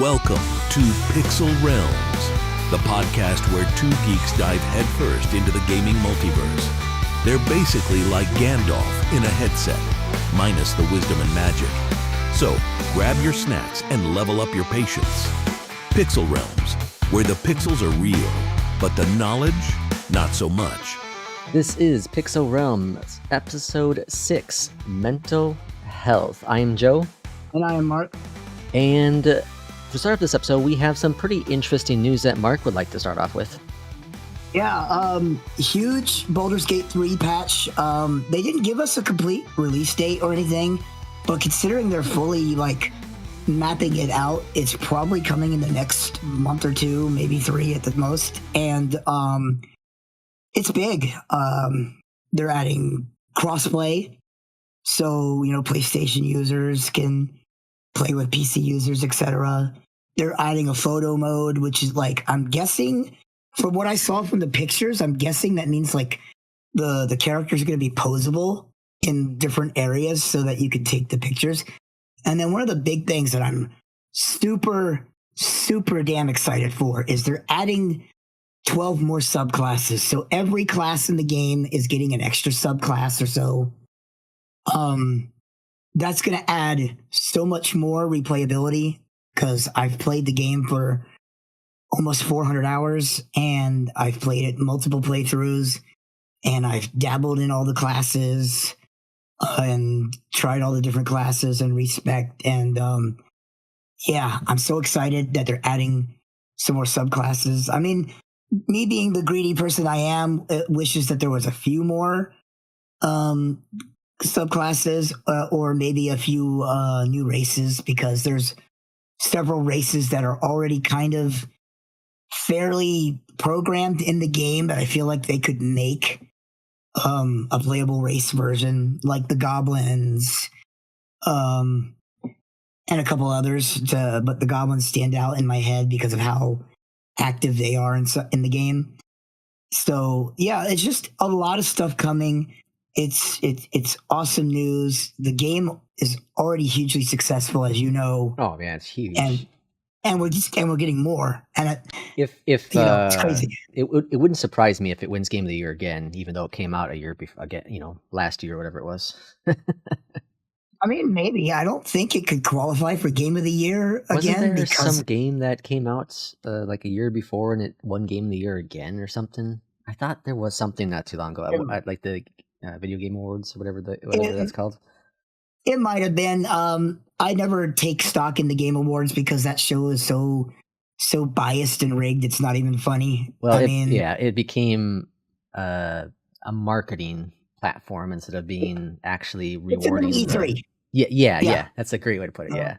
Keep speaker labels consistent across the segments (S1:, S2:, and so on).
S1: Welcome to Pixel Realms, the podcast where two geeks dive headfirst into the gaming multiverse. They're basically like Gandalf in a headset, minus the wisdom and magic. So, grab your snacks and level up your patience. Pixel Realms, where the pixels are real, but the knowledge, not so much.
S2: This is Pixel Realms, episode 6, Mental Health. I am Joe.
S3: And I am Mark.
S2: And to start off this episode, we have some pretty interesting news that Mark would like to start off with.
S3: Yeah, huge Baldurs Gate 3 patch. They didn't give us a complete release date or anything, but considering they're fully, mapping it out, it's probably coming in the next month or two, maybe 3 at the most. And it's big. They're adding crossplay, so, PlayStation users can play with PC users, etc. They're adding a photo mode, which is I'm guessing, from what I saw from the pictures, I'm guessing that means the characters are going to be posable in different areas so that you can take the pictures. And then one of the big things that I'm super, super damn excited for is they're adding 12 more subclasses. So every class in the game is getting an extra subclass or so. That's going to add so much more replayability because I've played the game for almost 400 hours and I've played it multiple playthroughs and I've dabbled in all the classes and tried all the different classes and respect. And yeah, I'm so excited that they're adding some more subclasses. I mean, me being the greedy person I am, wishes that there was a few more subclasses or maybe a few new races, because there's several races that are already kind of fairly programmed in the game that I feel like they could make a playable race version, like the goblins and a couple others, but the goblins stand out in my head because of how active they are in the game. So yeah, it's just a lot of stuff coming. It's awesome news. The game is already hugely successful, as you know.
S2: Oh man, it's huge.
S3: And we're getting more. And
S2: if
S3: it's crazy.
S2: It wouldn't surprise me if it wins Game of the Year again, even though it came out a year before, again, last year or whatever it was.
S3: I mean, maybe. I don't think it could qualify for Game of the Year again.
S2: Wasn't there some game that came out a year before and it won Game of the Year again or something? I thought there was something not too long ago, like the Video Game Awards, whatever that's called.
S3: It might have been. I never take stock in the Game Awards because that show is so biased and rigged. It's not even funny.
S2: Well, it became a marketing platform instead of being actually rewarding.
S3: It's an E3.
S2: Yeah. That's a great way to put it. Yeah.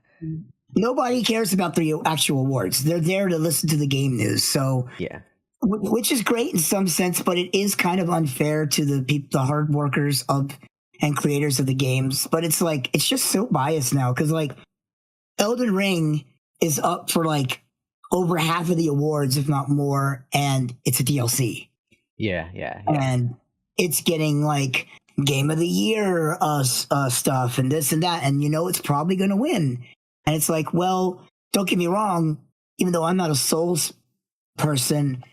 S3: Nobody cares about the actual awards. They're there to listen to the game news. So
S2: yeah.
S3: Which is great in some sense, but it is kind of unfair to the hard workers and creators of the games. But it's it's just so biased now because Elden Ring is up for over half of the awards, if not more, and it's a DLC.
S2: Yeah.
S3: And it's getting Game of the Year stuff and this and that, and it's probably going to win. And it's well, don't get me wrong, even though I'm not a Souls person,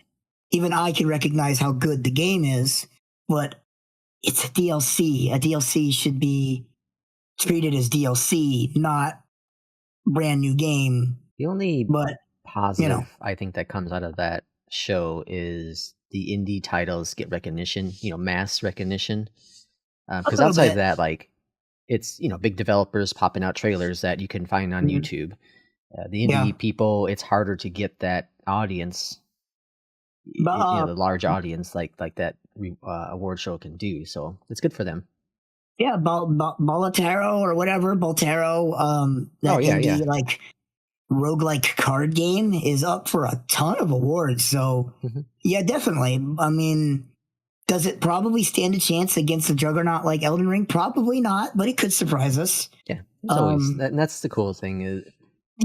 S3: even I can recognize how good the game is, but it's a DLC. A DLC should be treated as DLC, not brand new game.
S2: The only positive I think that comes out of that show is the indie titles get recognition, mass recognition. Because outside of that, it's, big developers popping out trailers that you can find on YouTube. The indie people, it's harder to get that audience. The large audience like that award show can do, so it's good for them. Yeah,
S3: Boltero or whatever, Boltero, indie roguelike card game is up for a ton of awards. So yeah, definitely. I mean, does it probably stand a chance against a juggernaut like Elden Ring? Probably not, but it could surprise us.
S2: Yeah, it's always, and that's the cool thing.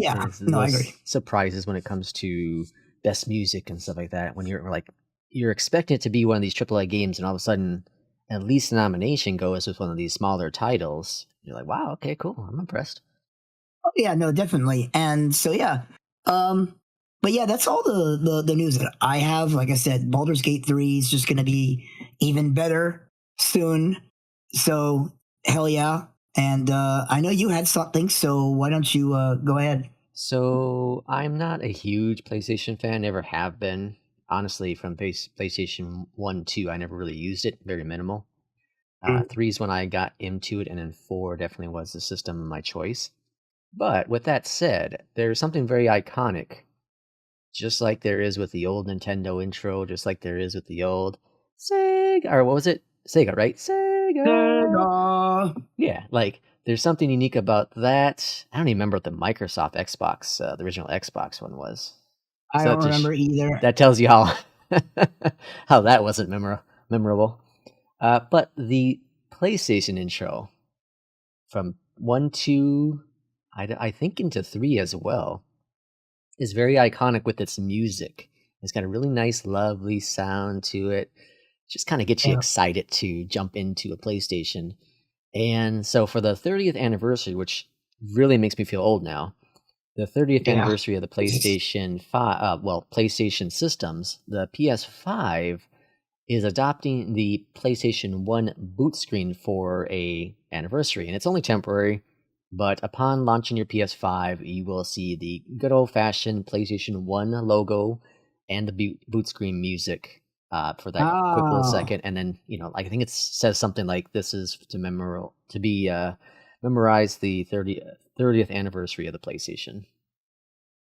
S2: I agree. Surprises when it comes to best music and stuff like that, when you're expecting it to be one of these AAA games and all of a sudden at least the nomination goes with one of these smaller titles, you're like, wow, okay, cool, I'm impressed.
S3: Oh yeah, no, definitely. And so yeah, But yeah, that's all the news that I have. Like I said, Baldur's Gate 3 is just going to be even better soon. So hell yeah. And I know you had something, so why don't you go ahead?
S2: So I'm not a huge PlayStation fan, never have been. Honestly, from PlayStation 1, 2, I never really used it, very minimal. 3 is when I got into it, and then 4 definitely was the system of my choice. But with that said, there's something very iconic, just like there is with the old Nintendo intro, just like there is with the old Sega, or what was it? Sega, right? Sega. Yeah, like there's something unique about that. I don't even remember what the Microsoft Xbox, the original Xbox one was.
S3: I don't remember either.
S2: That tells you how how that wasn't memorable. But the PlayStation intro from 1, 2, I think into 3 as well, is very iconic with its music. It's got a really nice, lovely sound to it. Just kind of gets you excited to jump into a PlayStation. And so for the 30th anniversary, which really makes me feel old now, the 30th anniversary of the PlayStation 5, PlayStation systems, the PS5 is adopting the PlayStation 1 boot screen for a anniversary. And it's only temporary, but upon launching your PS5, you will see the good old-fashioned PlayStation 1 logo and the boot screen music for that quick little second. And then, I think it says something like, this is to memorize the 30th anniversary of the PlayStation.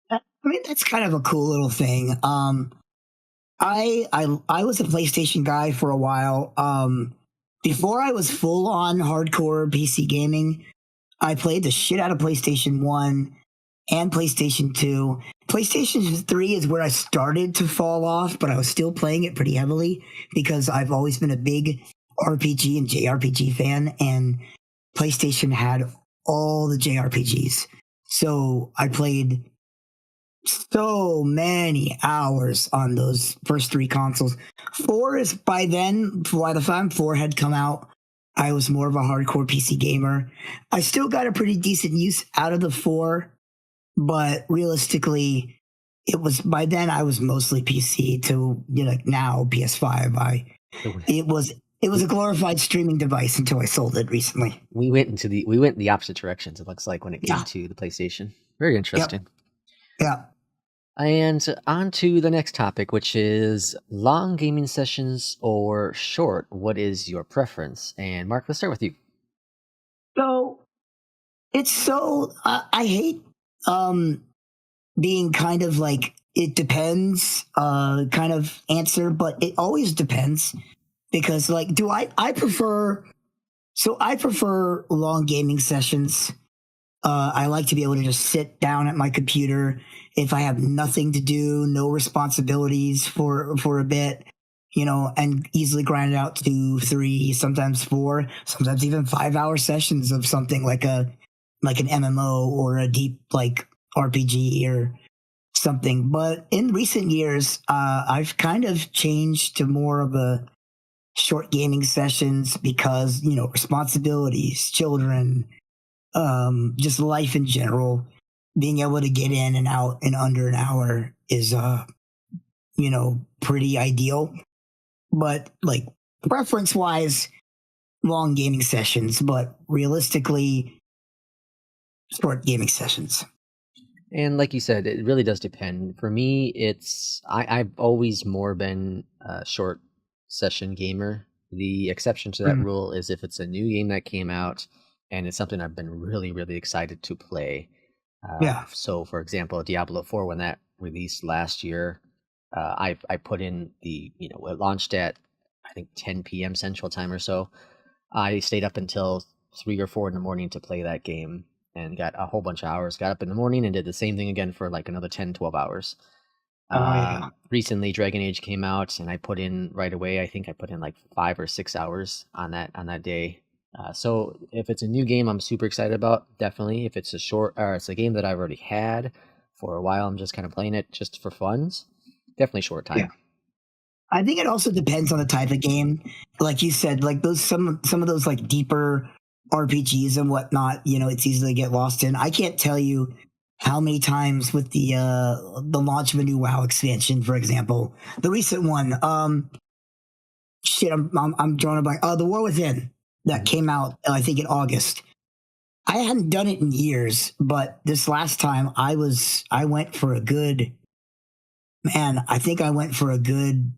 S3: I mean, that's kind of a cool little thing. I was a PlayStation guy for a while. Before I was full on hardcore PC gaming, I played the shit out of PlayStation 1 and PlayStation 2. PlayStation 3 is where I started to fall off, but I was still playing it pretty heavily because I've always been a big RPG and JRPG fan, and PlayStation had all the JRPGs. So I played so many hours on those first 3 consoles. 4 is by the time 4 had come out, I was more of a hardcore PC gamer. I still got a pretty decent use out of the 4, but realistically, it was by then I was mostly PC to now PS5. It was a glorified streaming device until I sold it recently.
S2: We went in the opposite directions. It looks like when it came to the PlayStation. Very interesting.
S3: Yeah.
S2: And on to the next topic, which is long gaming sessions or short. What is your preference? And Mark, let's start with you.
S3: So I hate being kind of like it depends kind of answer, but it always depends because I prefer long gaming sessions. I like to be able to just sit down at my computer if I have nothing to do, no responsibilities for a bit, and easily grind out 2, 3, sometimes 4, sometimes even 5-hour sessions of something like an MMO or a deep RPG or something. But in recent years, I've kind of changed to more of a short gaming sessions because, responsibilities, children, just life in general. Being able to get in and out in under an hour is, pretty ideal. But preference wise, long gaming sessions, but realistically, short gaming sessions.
S2: And like you said, it really does depend. For me, I've always more been a short session gamer. The exception to that rule is if it's a new game that came out and it's something I've been really, really excited to play. So, for example, Diablo 4, when that released last year, I put in it launched at, I think, 10 p.m. Central Time or so. I stayed up until 3 or 4 in the morning to play that game and got a whole bunch of hours. Got up in the morning and did the same thing again for another 10, 12 hours. Recently, Dragon Age came out, and I put in right away. I think I put in 5 or 6 hours on that day. So if it's a new game I'm super excited about, definitely. If it's it's a game that I've already had for a while, I'm just kind of playing it just for funs, definitely short time.
S3: Yeah. I think it also depends on the type of game. Like you said, some of those deeper RPGs and whatnot, it's easy to get lost in. I can't tell you how many times with the launch of a new WoW expansion, for example, the recent one. I'm drawing a blank. The War Within that came out, I think, in August. I hadn't done it in years, but this last time I went for a good, man, I think I went for a good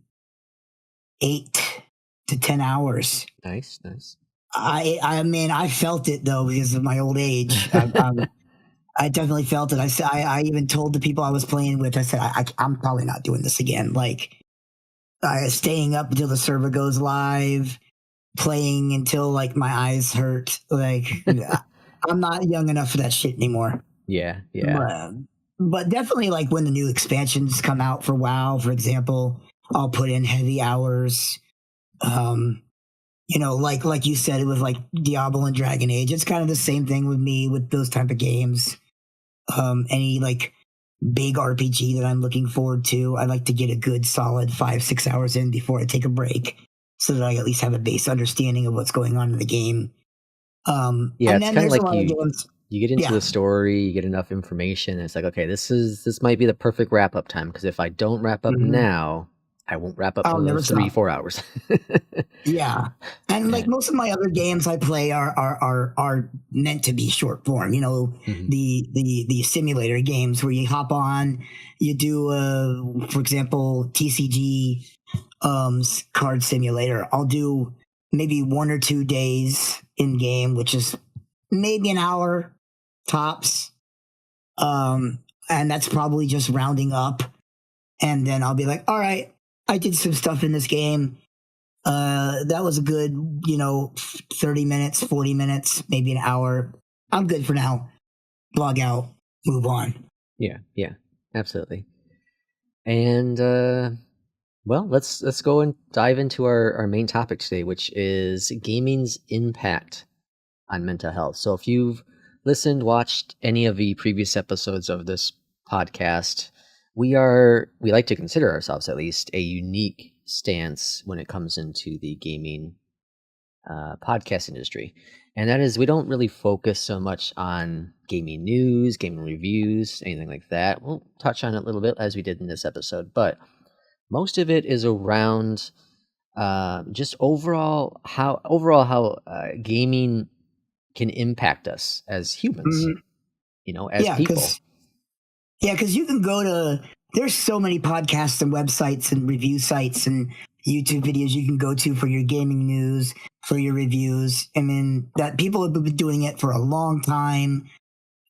S3: 8 to 10 hours.
S2: Nice, nice.
S3: I mean, I felt it though because of my old age. I definitely felt it. I even told the people I was playing with, I said, I'm probably not doing this again. Like, staying up until the server goes live, playing until like my eyes hurt. Like, I'm not young enough for that shit anymore.
S2: Yeah.
S3: But definitely, like when the new expansions come out for WoW, for example, I'll put in heavy hours. Like you said, with like Diablo and Dragon Age, it's kind of the same thing with me with those type of games. Any like big RPG that I'm looking forward to, I like to get a good solid 5-6 hours in before I take a break, so that I at least have a base understanding of what's going on in the game.
S2: It's kind of like you get into the story, you get enough information, and it's like, okay, this might be the perfect wrap up time, because if I don't wrap up now, I won't wrap up for those 3-4 hours.
S3: Yeah, and like most of my other games I play are meant to be short form. The simulator games where you hop on, you do for example TCG card simulator. I'll do maybe 1 or 2 days in game, which is maybe an hour tops, and that's probably just rounding up. And then I'll be like, all right, I did some stuff in this game. That was a good, 30 minutes, 40 minutes, maybe an hour. I'm good for now. Log out, move on.
S2: Yeah, absolutely. And let's go and dive into our main topic today, which is gaming's impact on mental health. So if you've watched any of the previous episodes of this podcast, we like to consider ourselves at least a unique stance when it comes into the gaming podcast industry. And that is, we don't really focus so much on gaming news, gaming reviews, anything like that. We'll touch on it a little bit as we did in this episode, but most of it is around just overall how gaming can impact us as humans, as people.
S3: Because you can go to, there's so many podcasts and websites and review sites and YouTube videos you can go to for your gaming news, for your reviews. I mean, that people have been doing it for a long time.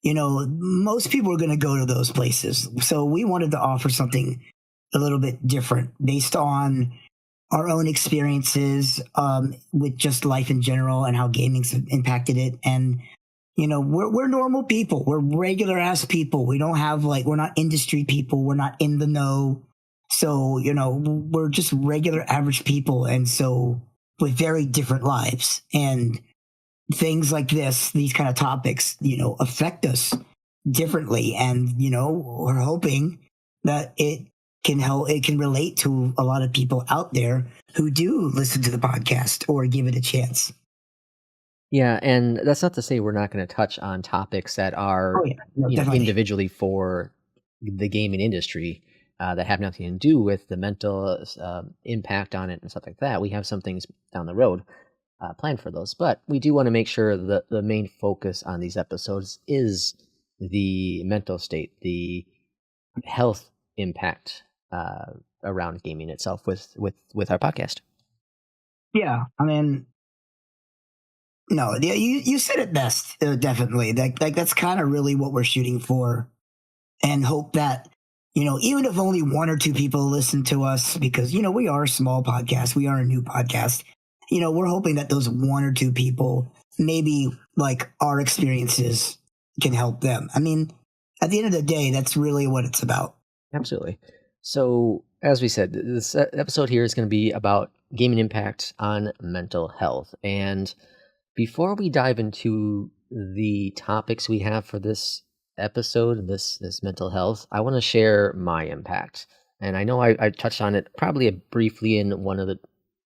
S3: Most people are going to go to those places. So we wanted to offer something a little bit different based on our own experiences with just life in general and how gaming's impacted it. And we're normal people. We're regular ass people. We don't have we're not industry people. We're not in the know. So, we're just regular average people. And so with very different lives, and things like these kind of topics, affect us differently. And, we're hoping that it can relate to a lot of people out there who do listen to the podcast or give it a chance.
S2: Yeah, and that's not to say we're not going to touch on topics that are individually for the gaming industry that have nothing to do with the mental impact on it and stuff like that. We have some things down the road planned for those, but we do want to make sure that the main focus on these episodes is the mental state, the health impact around gaming itself with our podcast.
S3: Yeah, I mean, no, you said it best. Definitely, that's kind of really what we're shooting for, and hope that even if only 1 or 2 people listen to us, because we are a small podcast, we are a new podcast. We're hoping that those 1 or 2 people, maybe like our experiences, can help them. I mean, at the end of the day, that's really what it's about.
S2: Absolutely. So, as we said, this episode here is going to be about gaming impact on mental health. And before we dive into the topics we have for this episode, this mental health, I want to share my impact. And I know I touched on it probably briefly in one of the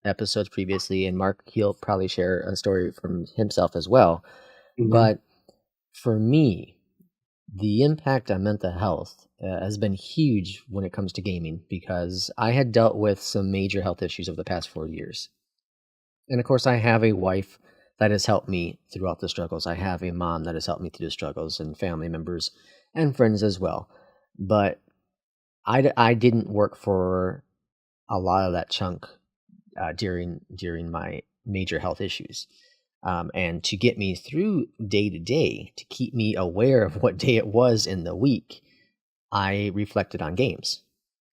S2: episodes previously, and Mark, he'll probably share a story from himself as well. Mm-hmm. But for me, the impact on mental health has been huge when it comes to gaming, because I had dealt with some major health issues over the past 4 years. And of course, I have a wife that has helped me throughout the struggles. I have a mom that has helped me through the struggles, and family members and friends as well. But I didn't work for a lot of that chunk during my major health issues. And to get me through day to day, to keep me aware of what day it was in the week, I reflected on games.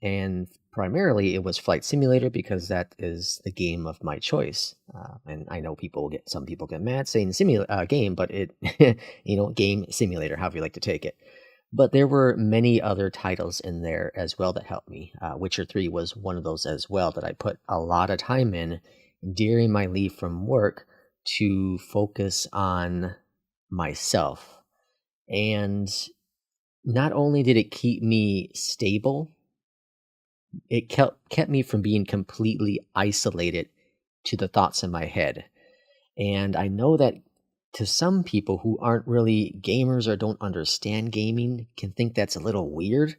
S2: And primarily it was Flight Simulator, because that is the game of my choice. And I know some people get mad saying game, but it, game simulator, however you like to take it. But there were many other titles in there as well that helped me. Witcher 3 was one of those as well that I put a lot of time in during my leave from work to focus on myself. And not only did it keep me stable, it kept me from being completely isolated to the thoughts in my head. And I know that to some people who aren't really gamers or don't understand gaming can think that's a little weird.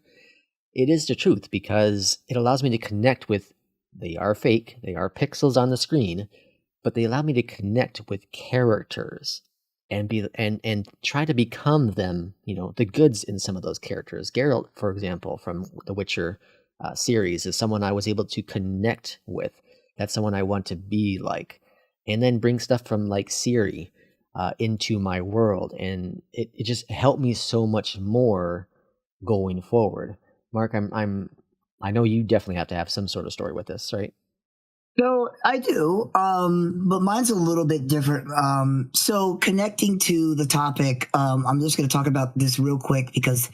S2: It is the truth, because it allows me to connect with, they are fake, they are pixels on the screen, but they allow me to connect with characters and try to become them, the goods in some of those characters. Geralt, for example, from the Witcher series, is someone I was able to connect with. That's someone I want to be like. And then bring stuff from like Ciri into my world, and it just helped me so much more going forward. Mark, I know you definitely have to have some sort of story with this, right?
S3: So I do, but mine's a little bit different. So connecting to the topic, I'm just going to talk about this real quick because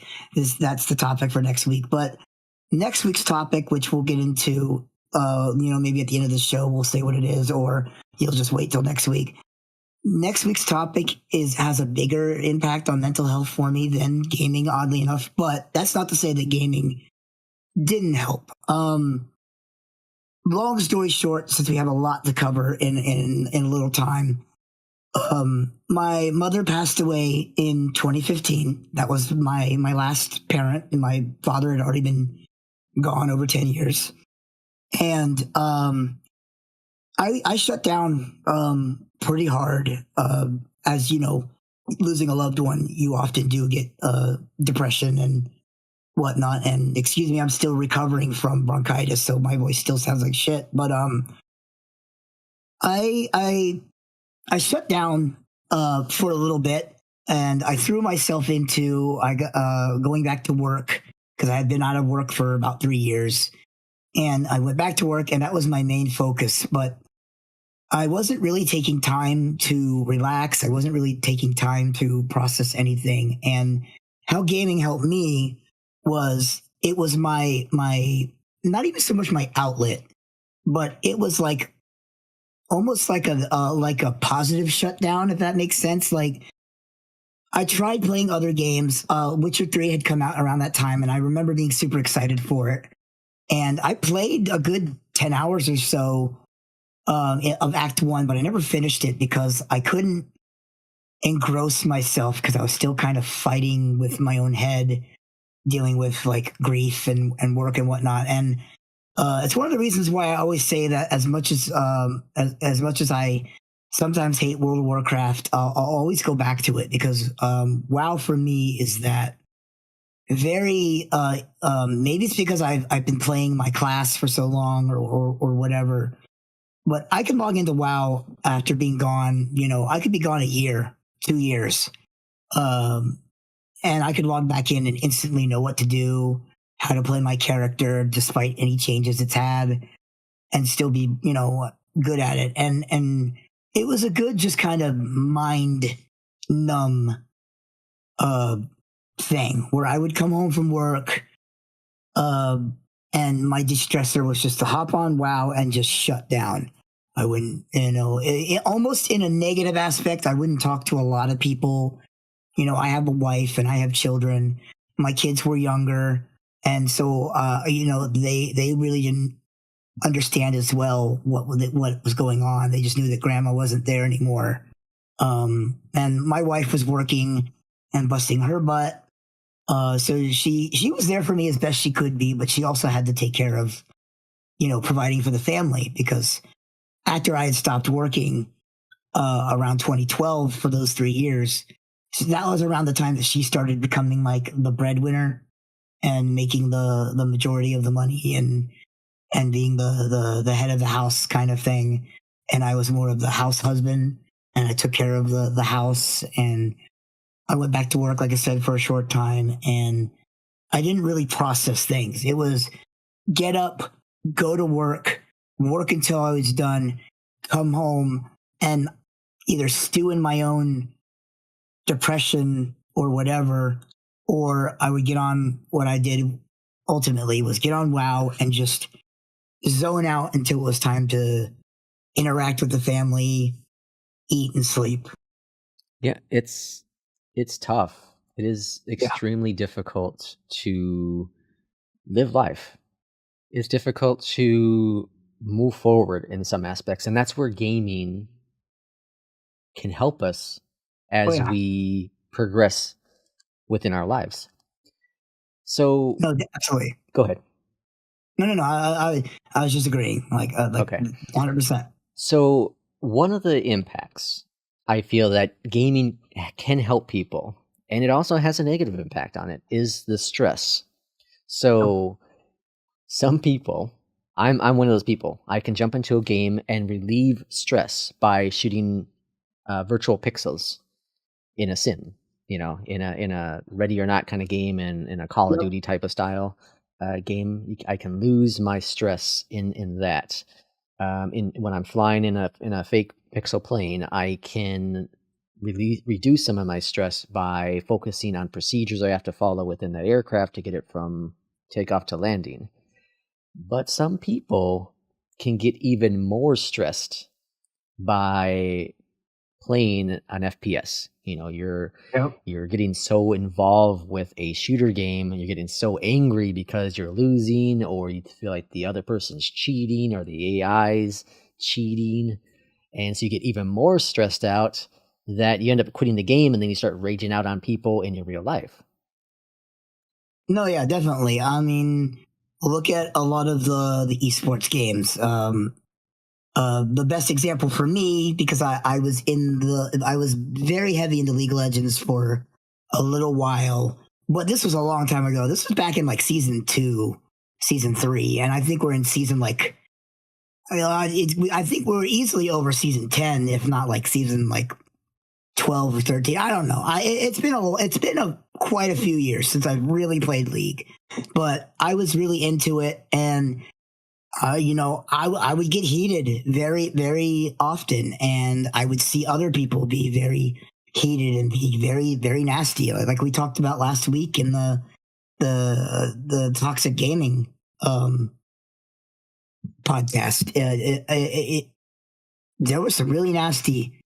S3: that's the topic for next week. But next week's topic, which we'll get into, maybe at the end of the show, we'll say what it is, or you'll just wait till next week. Next week's topic has a bigger impact on mental health for me than gaming, oddly enough. But that's not to say that gaming didn't help. Long story short, since we have a lot to cover in a little time, my mother passed away in 2015. That was my last parent, and my father had already been gone over 10 years. And I shut down pretty hard. As you know, losing a loved one, you often do get depression and whatnot. And excuse me, I'm still recovering from bronchitis, so my voice still sounds like shit. But I shut down for a little bit, and I threw myself into going back to work, because I had been out of work for about 3 years. And I went back to work, and that was my main focus. But I wasn't really taking time to relax. I wasn't really taking time to process anything. And how gaming helped me was, it was my not even so much my outlet, but it was like almost like a positive shutdown, if that makes sense. Like, I tried playing other games. Witcher 3 had come out around that time, and I remember being super excited for it. And I played a good 10 hours or so of Act 1, but I never finished it because I couldn't engross myself, because I was still kind of fighting with my own head, dealing with like grief and work and whatnot. And it's one of the reasons why I always say that as much as I sometimes hate World of Warcraft, I'll always go back to it, because WoW for me is that very maybe it's because I've been playing my class for so long or whatever, but I can log into WoW after being gone. I could be gone a year, 2 years, and I could log back in and instantly know what to do, how to play my character despite any changes it's had, and still be good at it. And it was a good, just kind of mind numb thing, where I would come home from work, and my distressor was just to hop on WoW and just shut down. I wouldn't, almost in a negative aspect, I wouldn't talk to a lot of people. I have a wife and I have children. My kids were younger, and so they really didn't understand as well what was going on. They just knew that grandma wasn't there anymore. And my wife was working and busting her butt. So she was there for me as best she could be, but she also had to take care of, providing for the family, because after I had stopped working around 2012 for those 3 years, so that was around the time that she started becoming like the breadwinner and making the majority of the money, and being the head of the house kind of thing. And I was more of the house husband, and I took care of the house. And I went back to work, like I said, for a short time, and I didn't really process things. It was get up, go to work until I was done, come home, and either stew in my own depression or whatever, or I would get on what I did ultimately was get on WoW and just zone out until it was time to interact with the family, eat and sleep.
S2: Yeah, it's tough. It is extremely difficult to live life. It's difficult to move forward in some aspects, and that's where gaming can help us as we progress within our lives. So,
S3: no, absolutely.
S2: Go ahead.
S3: No. I was just agreeing. Okay, 100%.
S2: So, one of the impacts I feel that gaming can help people, and it also has a negative impact on it, is the stress. So, some people, I'm one of those people. I can jump into a game and relieve stress by shooting virtual pixels in a sim, in a Ready or Not kind of game, and in a Call of Duty type of style game. I can lose my stress in that. When I'm flying in a fake pixel plane, I can reduce some of my stress by focusing on procedures I have to follow within that aircraft to get it from takeoff to landing. But some people can get even more stressed by playing an FPS. You're getting so involved with a shooter game, and you're getting so angry because you're losing, or you feel like the other person's cheating, or the AI's cheating, and so you get even more stressed out that you end up quitting the game, and then you start raging out on people in your real life.
S3: No, yeah, definitely. I mean, look at a lot of the esports games. The best example for me, because I was very heavy into League of Legends for a little while, but this was a long time ago. This was back in like season 2, season 3, and I think we're in season I think we're easily over season 10, if not like season 12 or 13. I don't know. It's been quite a few years since I've really played League, but I was really into it, and I would get heated very, very often, and I would see other people be very heated and be very, very nasty, like we talked about last week in the toxic gaming podcast. There was some really nasty,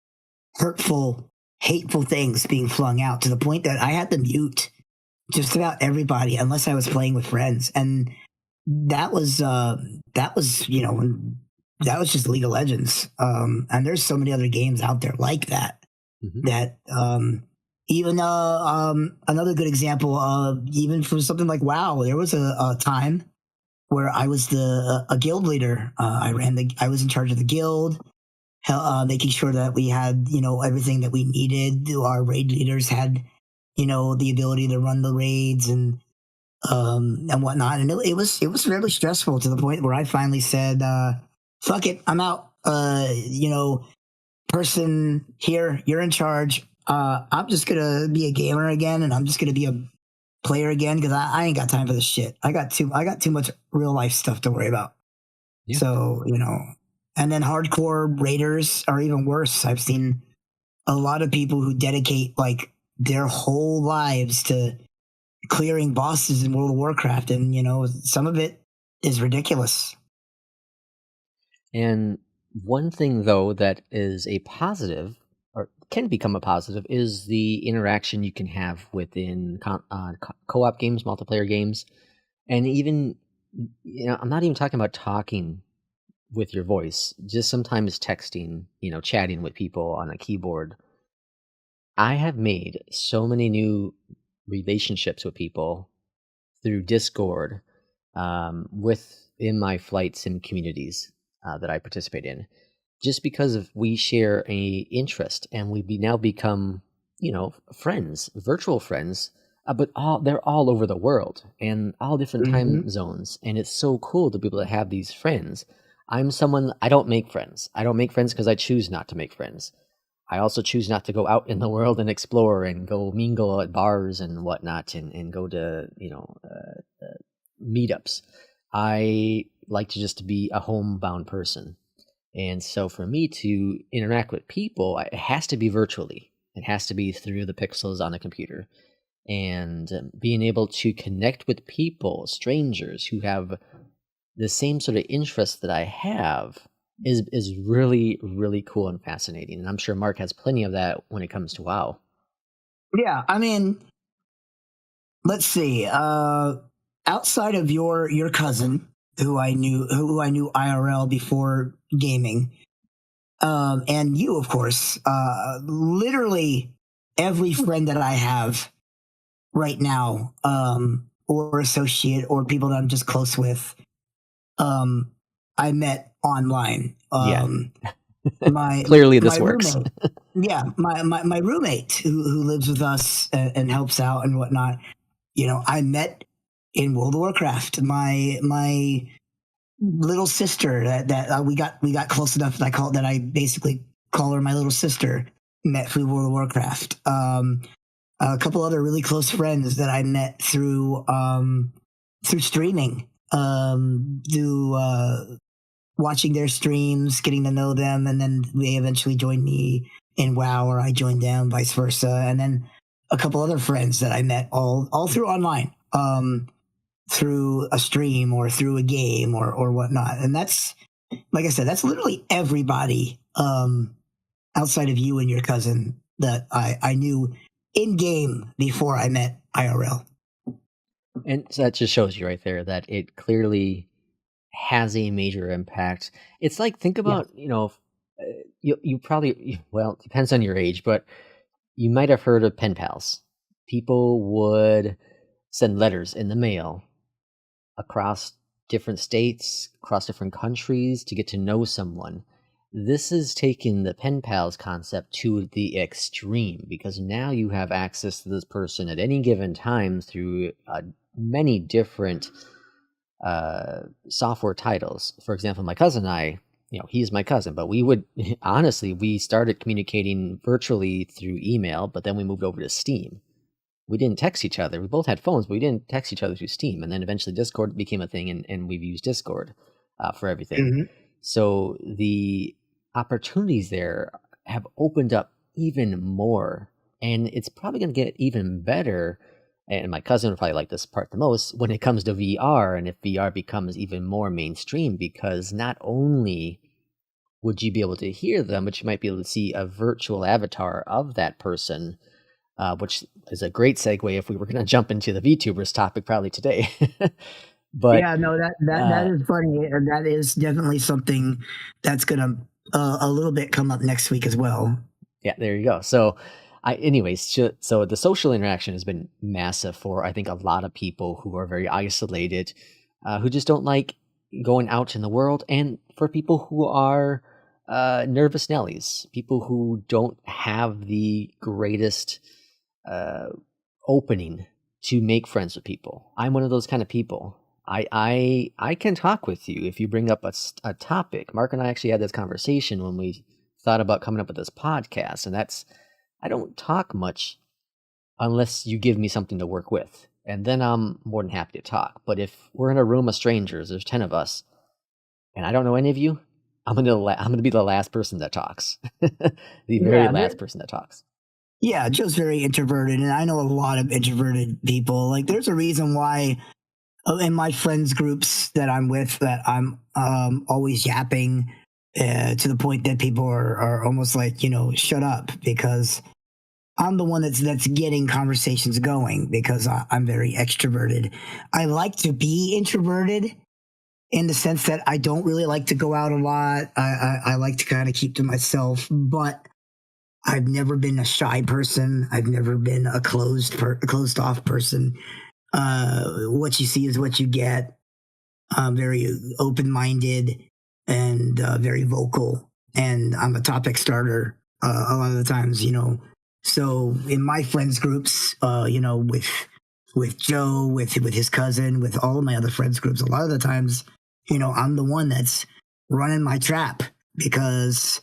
S3: hurtful, hateful things being flung out, to the point that I had to mute just about everybody unless I was playing with friends. And that was just League of Legends. And there's so many other games out there like that. Mm-hmm. That even another good example of, even for something like WoW, there was a time where I was a guild leader. I was in charge of the guild, making sure that we had everything that we needed. Our raid leaders had the ability to run the raids and whatnot. And it was really stressful, to the point where I finally said, fuck it, I'm out. Person here, you're in charge. I'm just going to be a gamer again, and I'm just going to be a player again, because I ain't got time for this shit. I got too much real life stuff to worry about. Yeah. So, and then hardcore raiders are even worse. I've seen a lot of people who dedicate like their whole lives to clearing bosses in World of Warcraft, and some of it is ridiculous.
S2: And one thing, though, that is a positive, or can become a positive, is the interaction you can have within co-op games, multiplayer games, and even I'm not even talking about talking with your voice, just sometimes texting, chatting with people on a keyboard. I have made so many new relationships with people through Discord, within my flight sim communities that I participate in, just because of we share a interest, and now become, friends, virtual friends, but they're all over the world and all different
S3: Mm-hmm.
S2: time zones, and it's so cool to be able to have these friends. I'm someone, I don't make friends. I don't make friends because I choose not to make friends. I also choose not to go out in the world and explore and go mingle at bars and whatnot, and go to meetups. I like to just be a homebound person. And so for me to interact with people, it has to be virtually. It has to be through the pixels on the computer. And being able to connect with people, strangers who have the same sort of interests that I have, is really, really cool and fascinating. And I'm sure Mark has plenty of that when it comes to WoW.
S3: Yeah, I mean, let's see. Outside of your cousin, who I knew IRL before gaming, and you, of course, literally every friend that I have right now, or associate, or people that I'm just close with, I met online.
S2: Yeah.
S3: My
S2: Clearly this
S3: my
S2: works.
S3: roommate, yeah, my roommate who lives with us and helps out and whatnot. I met in World of Warcraft. My little sister that we got close enough that I basically call her my little sister. Met through World of Warcraft. A couple other really close friends that I met through streaming. Through watching their streams, getting to know them, and then they eventually joined me in WoW, or I joined them, vice versa. And then a couple other friends that I met all through online, through a stream or through a game or whatnot. And that's, like I said, that's literally everybody outside of you and your cousin that I knew in game before I met IRL.
S2: And so that just shows you right there that it clearly has a major impact. It's like, think
S3: Yeah.
S2: about, you probably, well, it depends on your age, but you might have heard of pen pals. People would send letters in the mail across different states, across different countries, to get to know someone. This is taking the pen pals concept to the extreme, because now you have access to this person at any given time through many different software titles. For example, my cousin and I, he's my cousin, but we would honestly, we started communicating virtually through email, but then we moved over to Steam. We didn't text each other. We both had phones, but we didn't text each other through Steam. And then eventually Discord became a thing, and we've used Discord for everything.
S3: Mm-hmm.
S2: So the opportunities there have opened up even more, and it's probably going to get even better. And my cousin would probably like this part the most when it comes to VR, and if VR becomes even more mainstream, because not only would you be able to hear them, but you might be able to see a virtual avatar of that person, which is a great segue if we were going to jump into the VTubers topic probably today. But
S3: yeah, no, that is funny, and that is definitely something that's gonna a little bit come up next week as well.
S2: Yeah, there you go. So, so the social interaction has been massive for, I think, a lot of people who are very isolated, who just don't like going out in the world, and for people who are nervous Nellies, people who don't have the greatest opening to make friends with people. I'm one of those kind of people. I can talk with you if you bring up a topic. Mark and I actually had this conversation when we thought about coming up with this podcast, and I don't talk much unless you give me something to work with, and then I'm more than happy to talk. But if we're in a room of strangers, there's 10 of us, and I don't know any of you, I'm gonna be the last person that talks, the very last person that talks.
S3: Yeah, Joe's very introverted, and I know a lot of introverted people. Like, there's a reason why in my friends groups that I'm with that I'm always yapping to the point that people are almost like, shut up, because I'm the one that's getting conversations going, because I'm very extroverted. I like to be introverted in the sense that I don't really like to go out a lot. I like to kind of keep to myself, but I've never been a shy person. I've never been a closed off person. What you see is what you get. I'm very open minded and very vocal, and I'm a topic starter a lot of the times. So in my friends groups, with Joe, with his cousin, with all of my other friends groups, a lot of the times, I'm the one that's running my trap because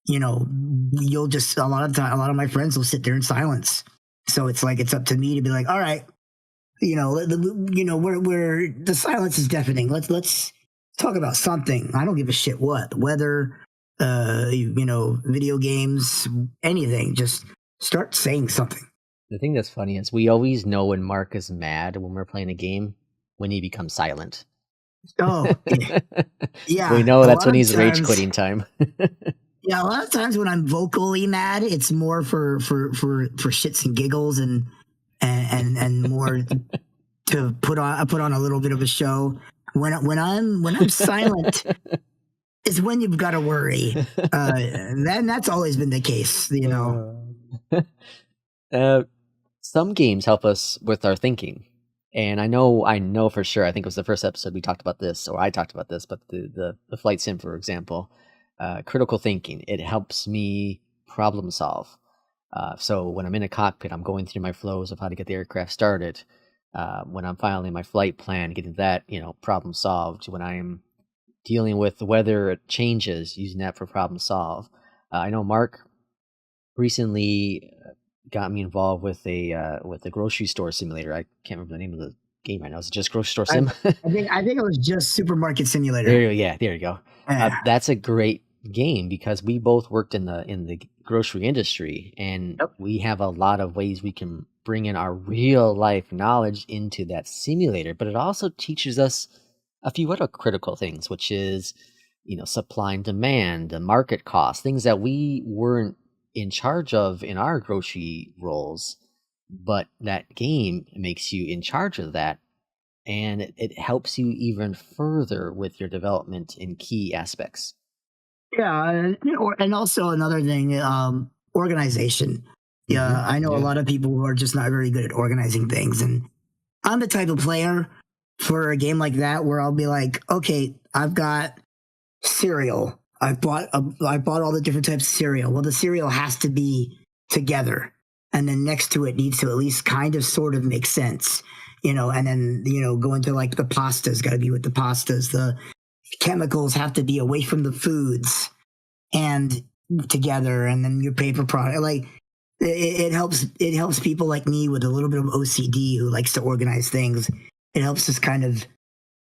S3: you'll just a lot of my friends will sit there in silence. So it's like it's up to me to be like, all right, where the silence is deafening. Let's talk about something. I don't give a shit what weather, video games, anything. Just start saying something.
S2: The thing that's funny is we always know when Mark is mad when we're playing a game when he becomes silent.
S3: Oh, yeah.
S2: We know that's when he's rage quitting time.
S3: Yeah, a lot of times when I'm vocally mad, it's more for shits and giggles and more to put on a little bit of a show. When I'm silent is when you've got to worry. That's always been the case,
S2: Some games help us with our thinking. And I know for sure, I think it was the first episode we talked about this, or I talked about this, but the flight sim, for example, critical thinking, it helps me problem solve. So when I'm in a cockpit, I'm going through my flows of how to get the aircraft started. When I'm filing my flight plan, getting that, problem solved. When I'm dealing with the weather changes, using that for problem solve. I know Mark recently got me involved with a grocery store simulator. I can't remember the name of the game right now. Is it just grocery store sim?
S3: I think it was just supermarket simulator.
S2: There you go. That's a great game because we both worked in the grocery industry, and we have a lot of ways we can bring in our real life knowledge into that simulator. But it also teaches us a few other critical things, which is supply and demand, the market cost, things that we weren't in charge of in our grocery roles, but that game makes you in charge of that, and it helps you even further with your development in key aspects.
S3: Yeah, and also another thing, organization. Yeah, mm-hmm. I know a lot of people who are just not very good at organizing things, and I'm the type of player for a game like that where I'll be like, okay, I've got cereal. I bought all the different types of cereal. Well, the cereal has to be together, and then next to it needs to at least kind of sort of make sense, and then go into like the pasta's got to be with the pastas. The chemicals have to be away from the foods and together, and then your paper product. Like it helps people like me with a little bit of OCD who likes to organize things. It helps us kind of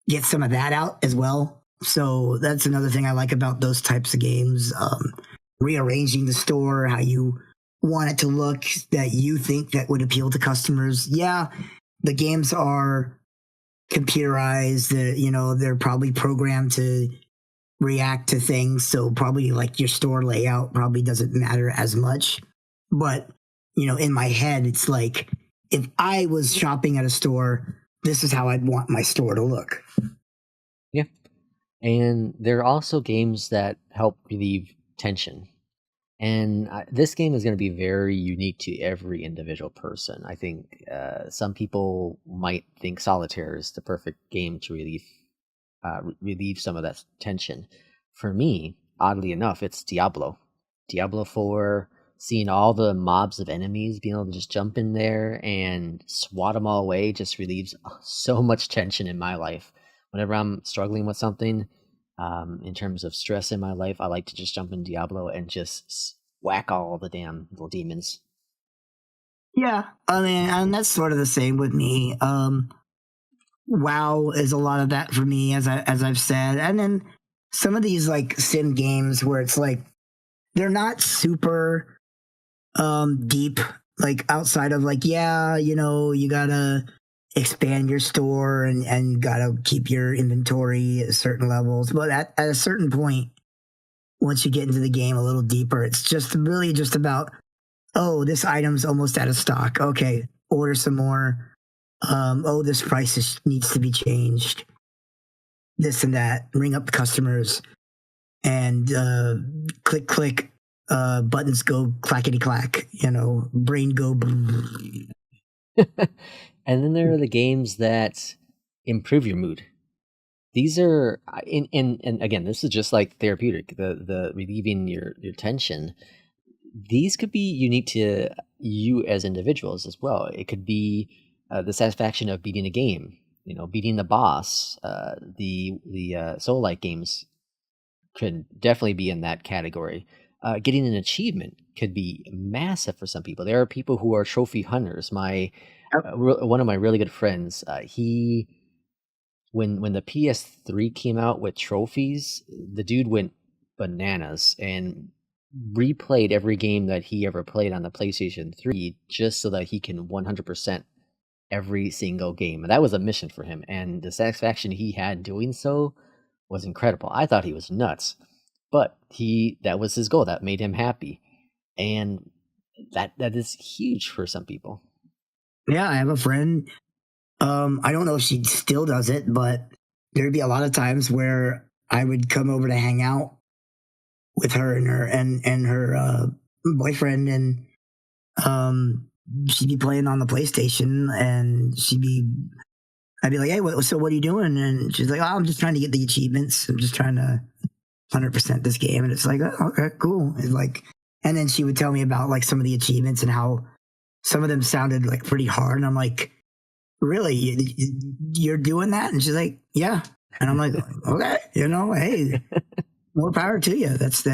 S3: get some of that out as well. So that's another thing I like about those types of games. Rearranging the store, how you want it to look, that you think that would appeal to customers. Yeah, the games are computerized. They're probably programmed to react to things. So probably like your store layout probably doesn't matter as much. But, in my head, it's like if I was shopping at a store, this is how I'd want my store to look.
S2: Yeah. And there are also games that help relieve tension. And this game is going to be very unique to every individual person. I think some people might think Solitaire is the perfect game to relieve some of that tension. For me, oddly enough, it's Diablo. Diablo 4, seeing all the mobs of enemies, being able to just jump in there and swat them all away just relieves so much tension in my life. Whenever I'm struggling with something, in terms of stress in my life, I like to just jump in Diablo and just whack all the damn little demons.
S3: Yeah, I mean, and that's sort of the same with me. WoW is a lot of that for me, as I've said, and then some of these like sim games where it's like they're not super deep, like outside of like, you gotta expand your store and you gotta keep your inventory at certain levels. But at a certain point, once you get into the game a little deeper, it's just really just about, oh, this item's almost out of stock. Okay, order some more. This price needs to be changed. This and that. Ring up customers and click. buttons go clackety clack, brain go.
S2: And then there are the games that improve your mood. These are, and again, this is just like therapeutic, the relieving your tension. These could be unique to you as individuals as well. It could be the satisfaction of beating a game, beating the boss. The soul-like games could definitely be in that category. Getting an achievement could be massive for some people. There are people who are trophy hunters. One of my really good friends, he when the PS3 came out with trophies, the dude went bananas and replayed every game that he ever played on the PlayStation 3 just so that he can 100% every single game. And that was a mission for him. And the satisfaction he had doing so was incredible. I thought he was nuts, but that was his goal. That made him happy. And that is huge for some people.
S3: Yeah, I have a friend. I don't know if she still does it, but there'd be a lot of times where I would come over to hang out with her and her boyfriend, and she'd be playing on the PlayStation, and I'd be like, hey, so what are you doing? And she's like, oh, I'm just trying to get the achievements. I'm just trying to 100% this game. And it's like, oh, okay, cool. It's like, and then she would tell me about like some of the achievements and how some of them sounded like pretty hard. And I'm like, really, you're doing that? And she's like, yeah. And I'm like, okay, hey, more power to you. There's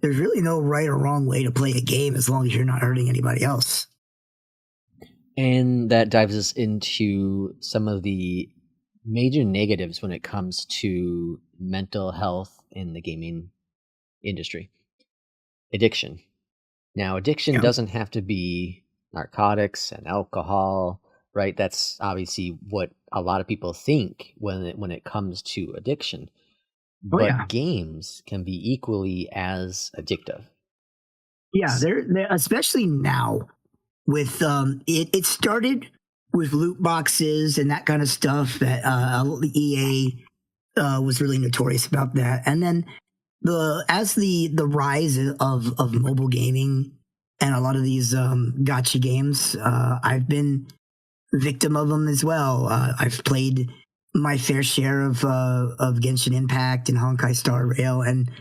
S3: really no right or wrong way to play a game as long as you're not hurting anybody else.
S2: And that dives us into some of the major negatives when it comes to mental health in the gaming industry. Addiction. Now, addiction doesn't have to be narcotics and alcohol, right? That's obviously what a lot of people think when it comes to addiction. But games can be equally as addictive.
S3: Yeah, they're especially now with it started with loot boxes and that kind of stuff that EA was really notorious about that. And then as the rise of mobile gaming and a lot of these gacha games, I've been victim of them as well. I've played my fair share of Genshin Impact and Honkai Star Rail, and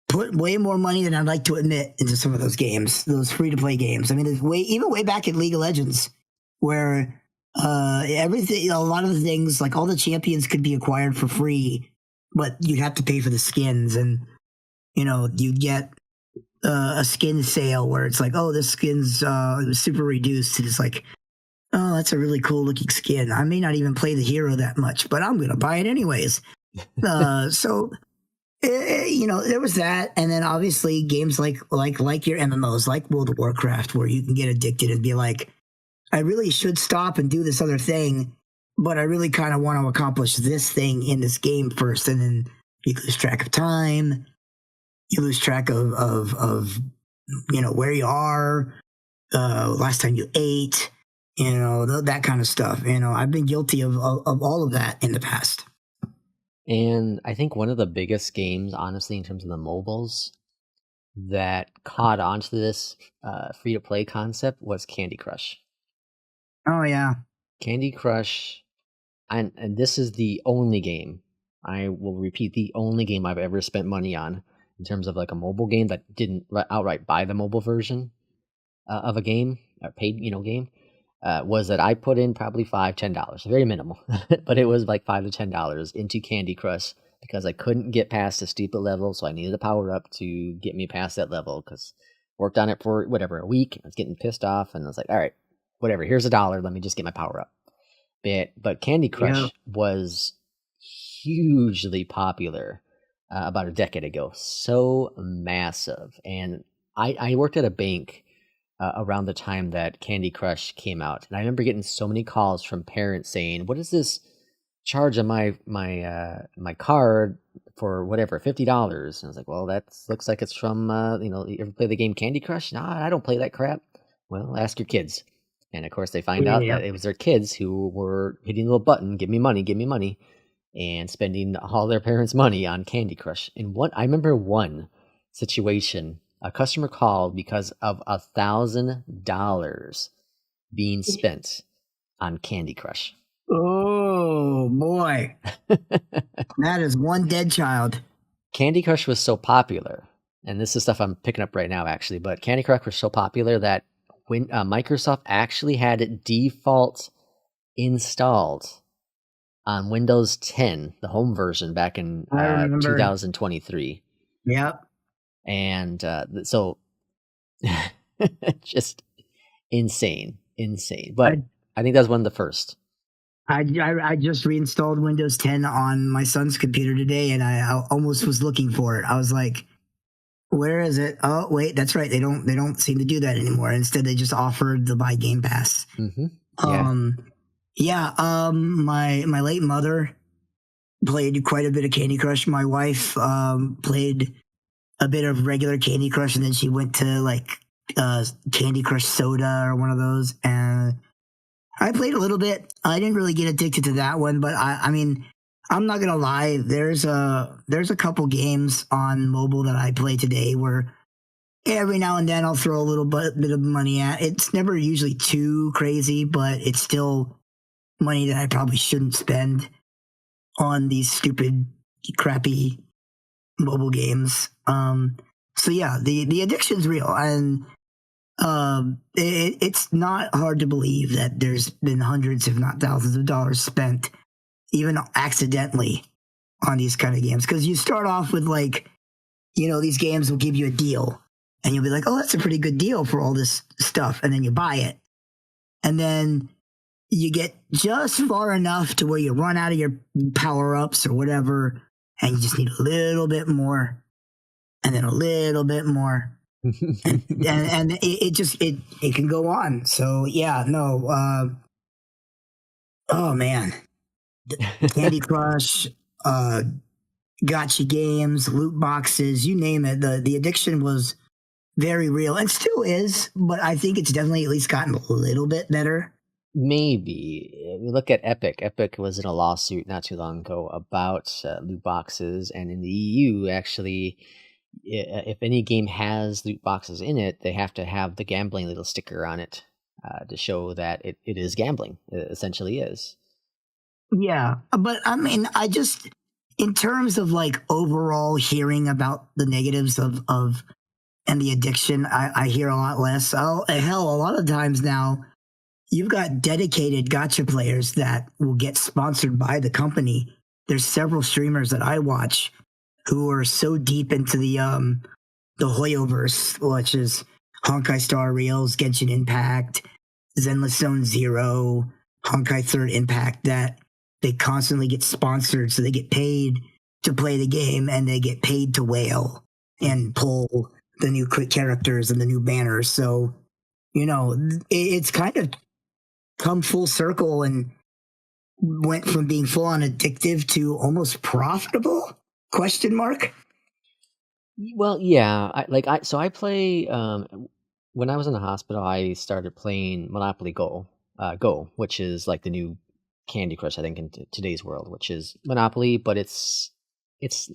S3: put way more money than I'd like to admit into some of those games, those free to play games. I mean, there's even way back in League of Legends, where everything, a lot of the things, like all the champions could be acquired for free, but you'd have to pay for the skins, and you'd get a skin sale where it's like, oh, this skin's super reduced. And it's like, oh, that's a really cool looking skin. I may not even play the hero that much, but I'm gonna buy it anyways. So there was that, and then obviously games like your MMOs, like World of Warcraft, where you can get addicted and be like, I really should stop and do this other thing, but I really kind of want to accomplish this thing in this game first, and then you lose track of time, you lose track of where you are, last time you ate, that kind of stuff. I've been guilty of all of that in the past.
S2: And I think one of the biggest games, honestly, in terms of the mobiles, that caught onto this free-to-play concept was Candy Crush.
S3: Oh, yeah.
S2: Candy Crush, and this is the only game, I will repeat, the only game I've ever spent money on in terms of like a mobile game that didn't outright buy the mobile version of a game, a paid game. Was that I put in probably $5-10, very minimal, but it was like $5 to $10 into Candy Crush because I couldn't get past a stupid level, so I needed a power up to get me past that level. Because worked on it for a week, I was getting pissed off, and I was like, all right, whatever, here's $1, let me just get my power up. But Candy Crush was hugely popular about a decade ago, so massive, and I worked at a bank around the time that Candy Crush came out, and I remember getting so many calls from parents saying, "What is this charge on my card for whatever $50?" And I was like, "Well, that looks like it's from you ever play the game Candy Crush?" "Nah, I don't play that crap." "Well, ask your kids." And of course, they find out that it was their kids who were hitting the little button, "Give me money," and spending all their parents' money on Candy Crush. And I remember one situation. A customer called because of $1,000 being spent on Candy Crush.
S3: Oh boy, that is one dead child.
S2: Candy Crush was so popular, and this is stuff I'm picking up right now, actually. But Candy Crush was so popular that when Microsoft actually had it default installed on Windows 10, the home version, back in 2023.
S3: Yep.
S2: And so just insane. But I think that's one of the first.
S3: I just reinstalled Windows 10 on my son's computer today, and I almost was looking for it. I was like, where is it? Oh, wait, that's right. They don't seem to do that anymore. Instead, they just offered the buy Game Pass.
S2: Mm-hmm.
S3: Yeah. My late mother played quite a bit of Candy Crush. My wife played a bit of regular Candy Crush, and then she went to like Candy Crush Soda or one of those, and I played a little bit. I didn't really get addicted to that one, but I mean, I'm not gonna lie. There's a couple games on mobile that I play today where every now and then I'll throw a little bit of money at. It's never usually too crazy, but it's still money that I probably shouldn't spend on these stupid, crappy mobile games. So yeah, the addiction's real, and it's not hard to believe that there's been hundreds, if not thousands, of dollars spent, even accidentally, on these kind of games. Because you start off with like, these games will give you a deal, and you'll be like, oh, that's a pretty good deal for all this stuff, and then you buy it, and then you get just far enough to where you run out of your power-ups or whatever, and you just need a little bit more, and then a little bit more. and it can go on. So yeah, no. Oh man, Candy Crush, gotcha games, loot boxes, you name it. The addiction was very real and still is, but I think it's definitely at least gotten a little bit better.
S2: Maybe. We look at Epic. Epic was in a lawsuit not too long ago about loot boxes, and in the EU, actually, if any game has loot boxes in it, they have to have the gambling little sticker on it to show that it is gambling. It essentially is.
S3: Yeah, but I mean, in terms of like overall hearing about the negatives of and the addiction, I hear a lot less. Oh, hell, a lot of times now, you've got dedicated gacha players that will get sponsored by the company. There's several streamers that I watch who are so deep into the Hoyoverse, which is Honkai Star Rails, Genshin Impact, Zenless Zone Zero, Honkai Third Impact, that they constantly get sponsored, so they get paid to play the game, and they get paid to whale and pull the new quick characters and the new banners. So, it's kind of come full circle and went from being full on addictive to almost profitable? Question mark.
S2: Well, yeah. I play. When I was in the hospital, I started playing Monopoly Go, which is like the new Candy Crush, I think, in today's world, which is Monopoly, but it's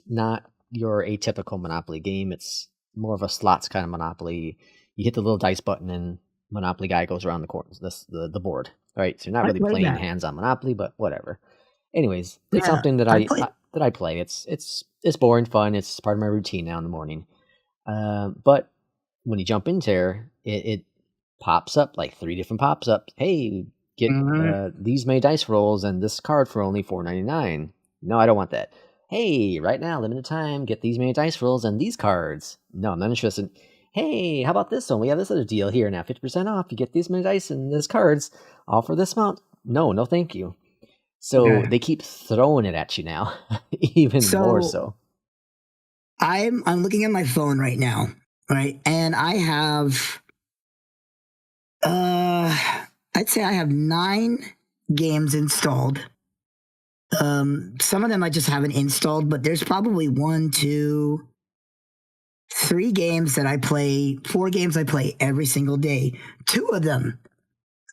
S2: not your atypical Monopoly game. It's more of a slots kind of Monopoly. You hit the little dice button, and Monopoly guy goes around the corners, the board, right? So you're not really playing hands-on Monopoly, but whatever. Anyways, it's something that I play. It's boring fun. It's part of my routine now in the morning. But when you jump into there, it pops up like 3 different pops up. Hey, get these many dice rolls and this card for only $4.99. No, I don't want that. Hey, right now, limited time, get these many dice rolls and these cards. No, I'm not interested. Hey, how about this one? We have this other deal here now, 50% off. You get these many dice and these cards, all for this amount. No, thank you. So they keep throwing it at you now, even more so.
S3: I'm looking at my phone right now, right? And I have, I'd say I have 9 games installed. Some of them I just haven't installed, but there's probably 1, 2, 3 games that I play, 4 games I play every single day. 2 of them,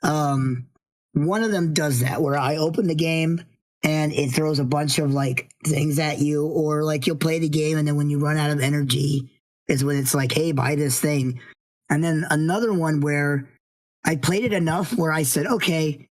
S3: one of them does that, where I open the game and it throws a bunch of like things at you, or like you'll play the game and then when you run out of energy, is when it's like, hey, buy this thing. And then another one where I played it enough where I said, okay,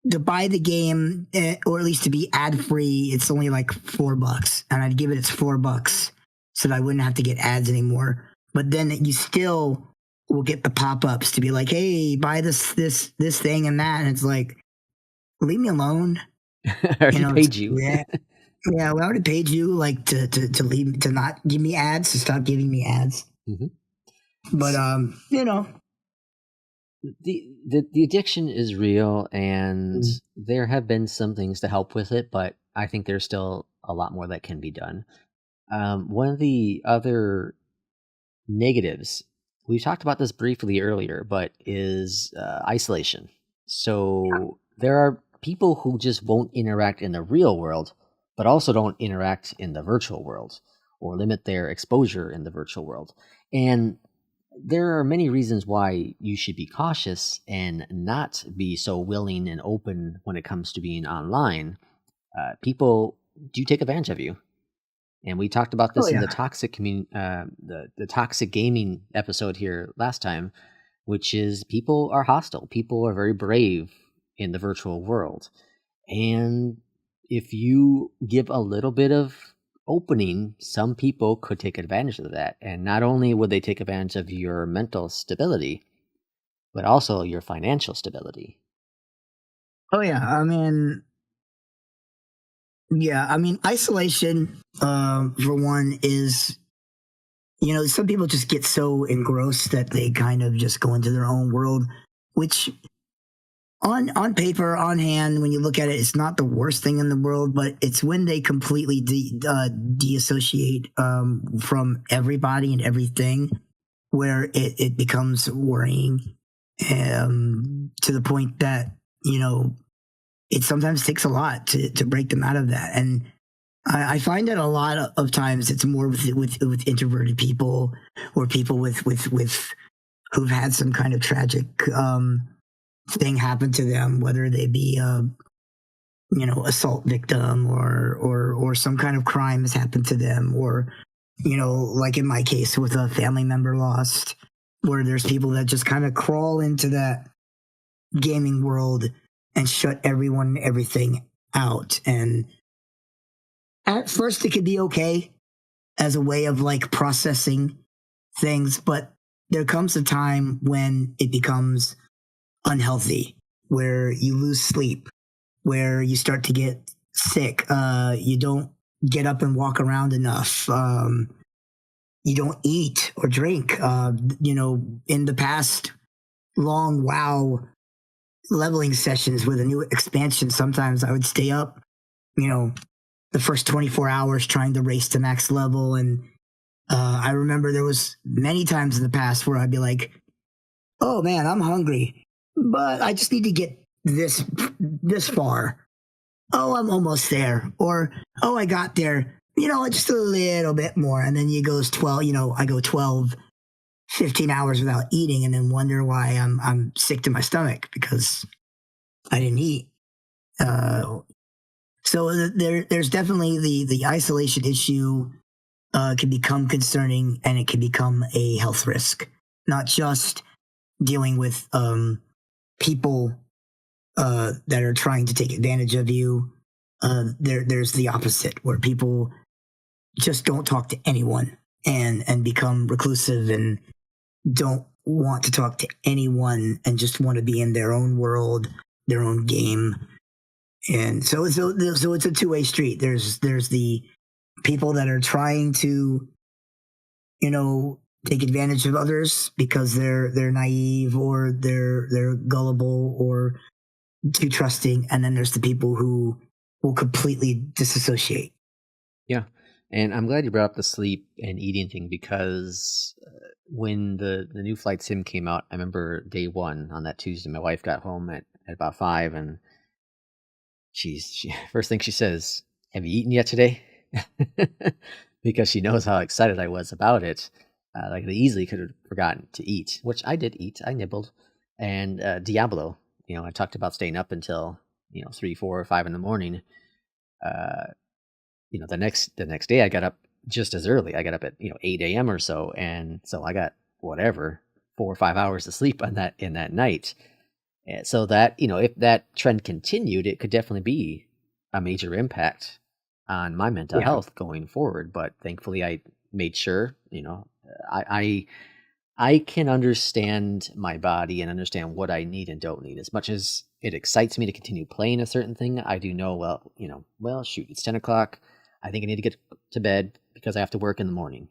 S3: to buy the game, or at least to be ad free, it's only like $4, and I'd give it its $4 so that I wouldn't have to get ads anymore. But then you still will get the pop ups to be like, hey, buy this thing and that, and it's like, leave me alone.
S2: I already paid you.
S3: Yeah, yeah, we already paid you, like to leave, to not give me ads, to stop giving me ads.
S2: Mm-hmm.
S3: But
S2: the addiction is real, and there have been some things to help with it, but I think there's still a lot more that can be done. One of the other negatives, we talked about this briefly earlier, but is isolation. So there are people who just won't interact in the real world, but also don't interact in the virtual world, or limit their exposure in the virtual world. And there are many reasons why you should be cautious and not be so willing and open when it comes to being online. People do take advantage of you. And we talked about this in the toxic the toxic gaming episode here last time, which is people are hostile. People are very brave in the virtual world. And if you give a little bit of opening, some people could take advantage of that. And not only would they take advantage of your mental stability, but also your financial stability.
S3: Oh, yeah. I mean, isolation, for one, is, some people just get so engrossed that they kind of just go into their own world, which on paper, on hand, when you look at it, it's not the worst thing in the world, but it's when they completely deassociate from everybody and everything, where it becomes worrying, to the point that, it sometimes takes a lot to break them out of that. And I find that a lot of times it's more with introverted people, or people with who've had some kind of tragic thing happen to them, whether they be assault victim, or some kind of crime has happened to them, or like in my case with a family member lost, where there's people that just kind of crawl into that gaming world and shut everyone and everything out. And at first it could be okay as a way of like processing things, but there comes a time when it becomes unhealthy, where you lose sleep, where you start to get sick, you don't get up and walk around enough, you don't eat or drink. In the past long WoW leveling sessions with a new expansion, sometimes I would stay up, the first 24 hours trying to race to max level. And I remember there was many times in the past where I'd be like, oh man, I'm hungry, but I just need to get this far. Oh, I'm almost there. Or, oh, I got there, just a little bit more. And then it goes 12, I go 12, 15 hours without eating, and then wonder why I'm sick to my stomach because I didn't eat. So there's definitely the isolation issue can become concerning, and it can become a health risk, not just dealing with people that are trying to take advantage of you. There's the opposite, where people just don't talk to anyone and become reclusive and don't want to talk to anyone and just want to be in their own world, their own game. And so it's a two-way street. There's the people that are trying to, take advantage of others because they're naive, or they're gullible, or too trusting. And then there's the people who will completely disassociate.
S2: Yeah. And I'm glad you brought up the sleep and eating thing, because when the new flight sim came out, I remember day one on that Tuesday, my wife got home at about 5, and she first thing she says, "Have you eaten yet today?" Because she knows how excited I was about it. Like, they easily could have forgotten to eat, which I did eat. I nibbled. And Diablo, I talked about staying up until 3, 4, or 5 in the morning. The next day I got up just as early. I got up at 8 a.m. or so, and so I got whatever 4 or 5 hours of sleep on that in that night. And so that if that trend continued, it could definitely be a major impact on my mental health going forward. But thankfully, I made sure. I can understand my body and understand what I need and don't need. As much as it excites me to continue playing a certain thing, I do know, well, shoot, it's 10 o'clock. I think I need to get to bed because I have to work in the morning,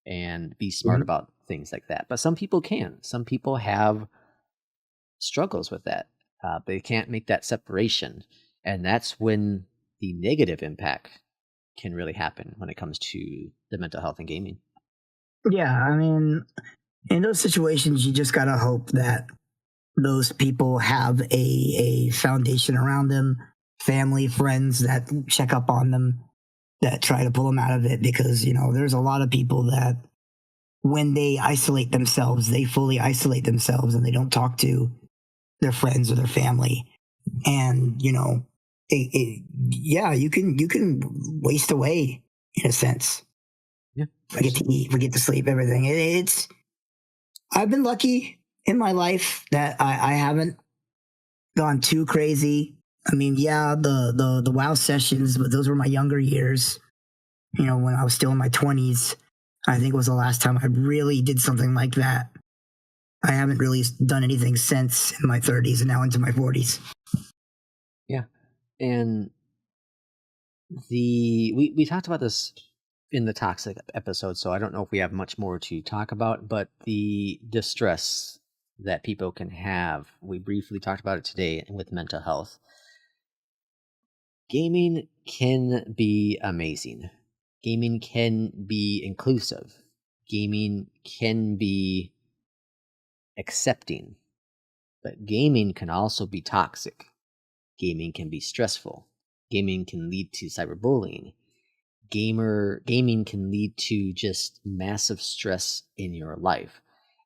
S2: and be smart about things like that. But some people can. Some people have struggles with that. They can't make that separation. And that's when the negative impact can really happen when it comes to the mental health and gaming.
S3: Yeah, I mean, in those situations, you just got to hope that those people have a foundation around them, family, friends that check up on them, that try to pull them out of it. Because, there's a lot of people that when they isolate themselves, they fully isolate themselves and they don't talk to their friends or their family. And, you can waste away in a sense.
S2: Yeah.
S3: Forget to eat, forget to sleep, everything. I've been lucky in my life that I haven't gone too crazy. I mean, the WoW sessions, but those were my younger years. When I was still in my 20s, I think was the last time I really did something like that. I haven't really done anything since in my 30s and now into my 40s.
S2: Yeah. And we talked about this in the toxic episode, so I don't know if we have much more to talk about, but the distress that people can have, we briefly talked about it today with mental health. Gaming can be amazing. Gaming can be inclusive. Gaming can be accepting. But gaming can also be toxic. Gaming can be stressful. Gaming can lead to cyberbullying. Gaming can lead to just massive stress in your life.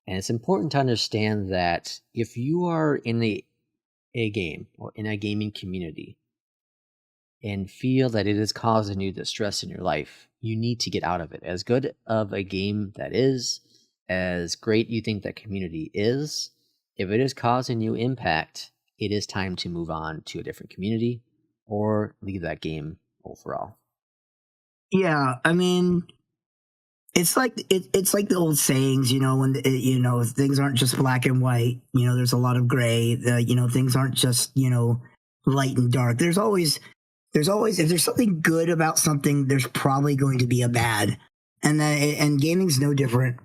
S2: And it's important to understand that if you are in a game or in a gaming community and feel that it is causing you distress in your life, you need to get out of it. As good of a game that is, as great you think that community is, if it is causing you impact, it is time to move on to a different community or leave that game overall.
S3: Yeah, I mean, it's like the old sayings, when things aren't just black and white. There's a lot of gray. Things aren't just light and dark. There's always if there's something good about something, there's probably going to be a bad, and gaming's no different.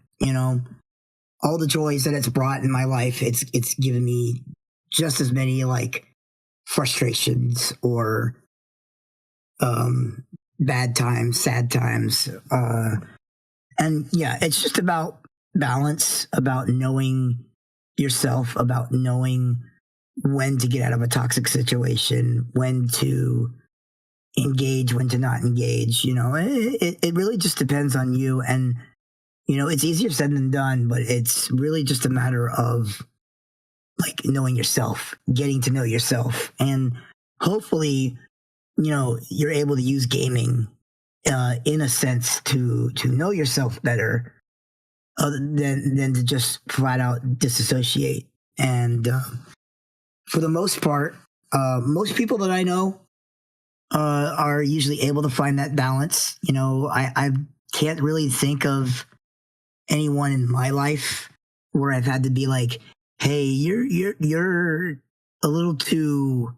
S3: All the joys that it's brought in my life, it's given me just as many like frustrations or bad times, sad times. And yeah, it's just about balance, about knowing yourself, about knowing when to get out of a toxic situation, when to engage, when to not engage. It really just depends on you. And, it's easier said than done, but it's really just a matter of like knowing yourself, getting to know yourself. And hopefully, you're able to use gaming in a sense to know yourself better, other than to just flat out disassociate. And for the most part, most people that I know are usually able to find that balance. I can't really think of anyone in my life where I've had to be like, hey, you're a little too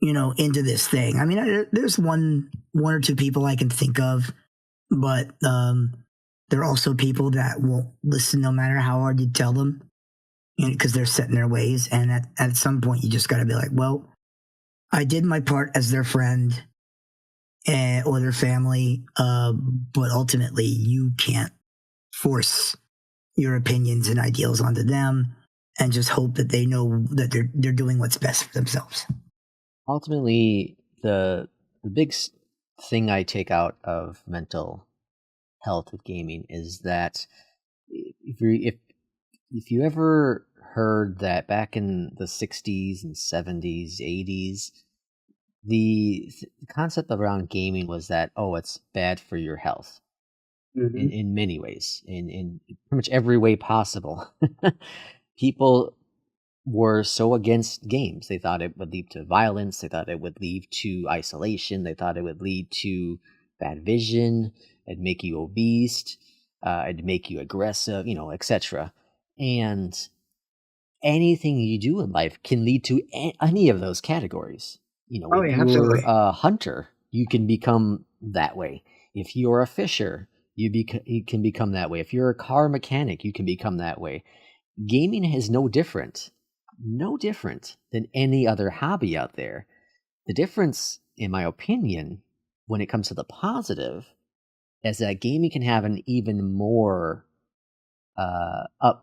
S3: into this thing. I mean, there's one or two people I can think of, but there are also people that won't listen no matter how hard you tell them, because they're set in their ways. And at some point, you just got to be like, well, I did my part as their friend or their family, but ultimately, you can't force your opinions and ideals onto them, and just hope that they know that they're doing what's best for themselves.
S2: Ultimately, the big thing I take out of mental health with gaming is that if you ever heard that back in the 60s and 70s, 80s, the concept around gaming was that, oh, it's bad for your health. in many ways, in pretty much every way possible. People were so against games. They thought it would lead to violence. They thought it would lead to isolation. They thought it would lead to bad vision. It'd make you obese. It'd make you aggressive, etc. And anything you do in life can lead to any of those categories. If you're
S3: absolutely.
S2: a hunter, you can become that way. If you're a fisher, you can become that way. If you're a car mechanic, you can become that way. Gaming is no different than any other hobby out there. The difference, in my opinion, when it comes to the positive, is that gaming can have an even more how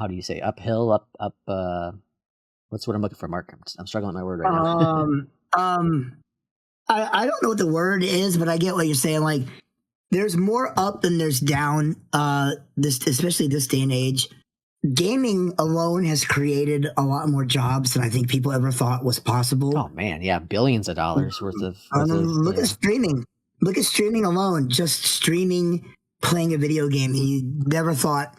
S2: do you say uphill what's what I'm looking for, Mark? I'm struggling with my word right now.
S3: I don't know what the word is, but I get what you're saying. Like, there's more up than there's down. Especially this day and age. Gaming alone has created a lot more jobs than I think people ever thought was possible.
S2: Oh man, yeah, billions of dollars worth of.
S3: Look at streaming. Look at streaming alone. Just streaming, playing a video game. You never thought.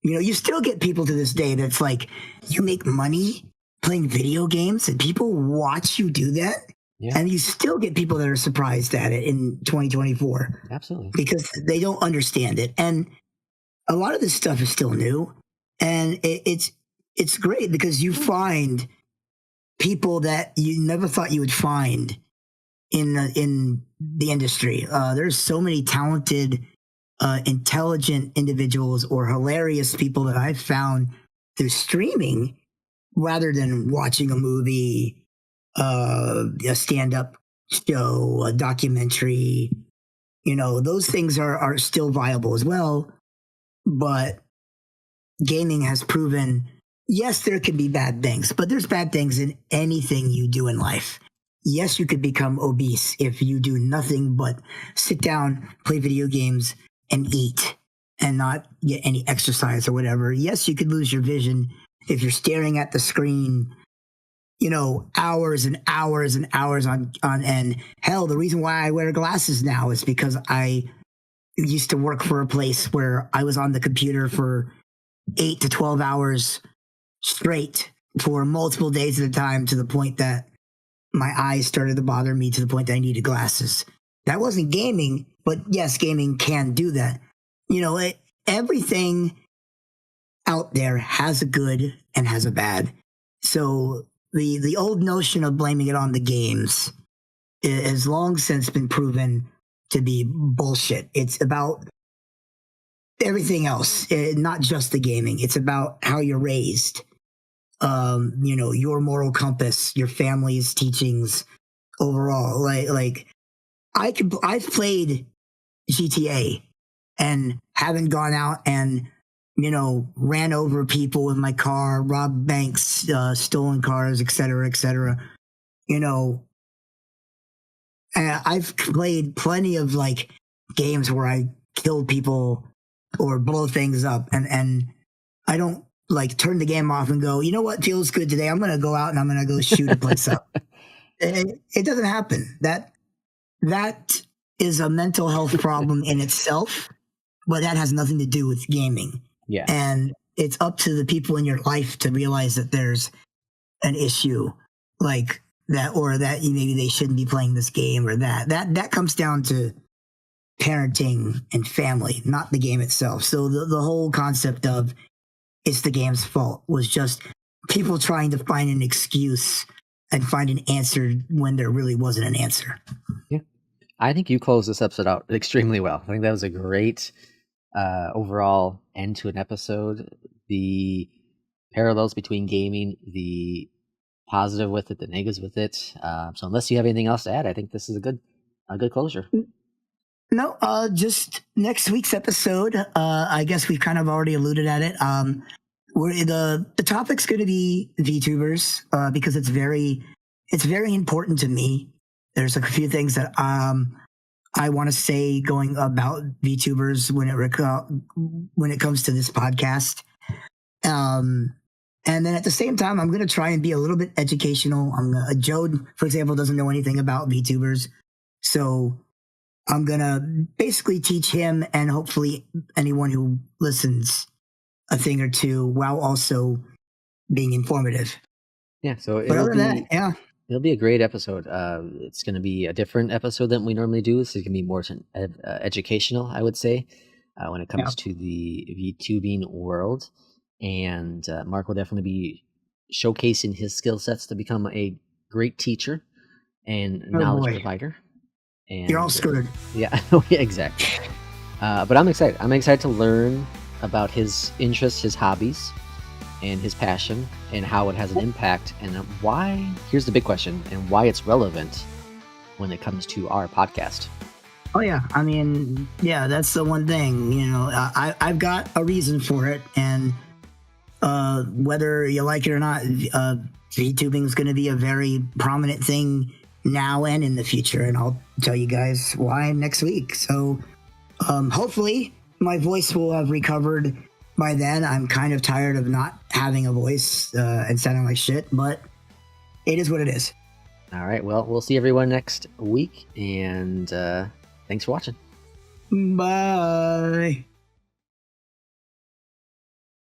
S3: You still get people to this day that's like, you make money playing video games, and people watch you do that. Yeah. And you still get people that are surprised at it in 2024.
S2: Absolutely.
S3: Because they don't understand it. And a lot of this stuff is still new. And it's great because you find people that you never thought you would find in the industry. There's so many talented, intelligent individuals or hilarious people that I've found through streaming rather than watching a movie, a stand-up show, a documentary. Those things are still viable as well. But gaming has proven, yes, there can be bad things, but there's bad things in anything you do in life. Yes, you could become obese if you do nothing but sit down, play video games, and eat and not get any exercise or whatever. Yes, you could lose your vision if you're staring at the screen, hours and hours and hours on end. Hell, the reason why I wear glasses now is because I used to work for a place where I was on the computer for 8 to 12 hours straight for multiple days at a time, to the point that my eyes started to bother me to the point that I needed glasses. That wasn't gaming, but yes, gaming can do that. Everything out there has a good and has a bad. So the old notion of blaming it on the games has long since been proven to be bullshit. It's about everything else, not just the gaming. It's about how you're raised, your moral compass, your family's teachings overall. Like I've played GTA and haven't gone out and ran over people with my car, robbed banks, stolen cars, etc., etc. I've played plenty of games where I killed people or blow things up, and I don't turn the game off and go, you know what feels good today? I'm going to go out and I'm going to go shoot a place up. It doesn't happen. That is a mental health problem in itself, but that has nothing to do with gaming.
S2: Yeah.
S3: And it's up to the people in your life to realize that there's an issue like that, or that maybe they shouldn't be playing this game, or that comes down to parenting and family, not the game itself. So the whole concept of it's the game's fault was just people trying to find an excuse and find an answer when there really wasn't an answer.
S2: Yeah. I think you closed this episode out extremely well. I think that was a great overall end to an episode. The parallels between gaming, the positive with it, the negatives with it. So unless you have anything else to add, I think this is a good closure.
S3: No, just next week's episode. I guess we've kind of already alluded at it. The topic's going to be VTubers because it's very important to me. There's a few things that I want to say going about VTubers when it comes to this podcast. And then at the same time, I'm going to try and be a little bit educational. Joe, for example, doesn't know anything about VTubers, so I'm gonna basically teach him and hopefully anyone who listens a thing or two while also being informative.
S2: Yeah, so
S3: But other than that, yeah.
S2: It'll be a great episode. It's going to be a different episode than we normally do. So it's going to be more educational, I would say, when it comes to the VTubing world. And Mark will definitely be showcasing his skill sets to become a great teacher and knowledge provider. And
S3: you're all screwed.
S2: Yeah, exactly. But I'm excited. I'm excited to learn about his interests, his hobbies, and his passion, and how it has an impact, and why, here's the big question, and why it's relevant when it comes to our podcast.
S3: Oh yeah, I mean, yeah, that's the one thing, you know, I've got a reason for it, and whether you like it or not, VTubing is going to be a very prominent thing now and in the future, and I'll tell you guys why next week. So hopefully my voice will have recovered by then. I'm kind of tired of not having a voice and sounding like shit, but it is what it is.
S2: All right. Well, we'll see everyone next week, and thanks for watching.
S3: Bye.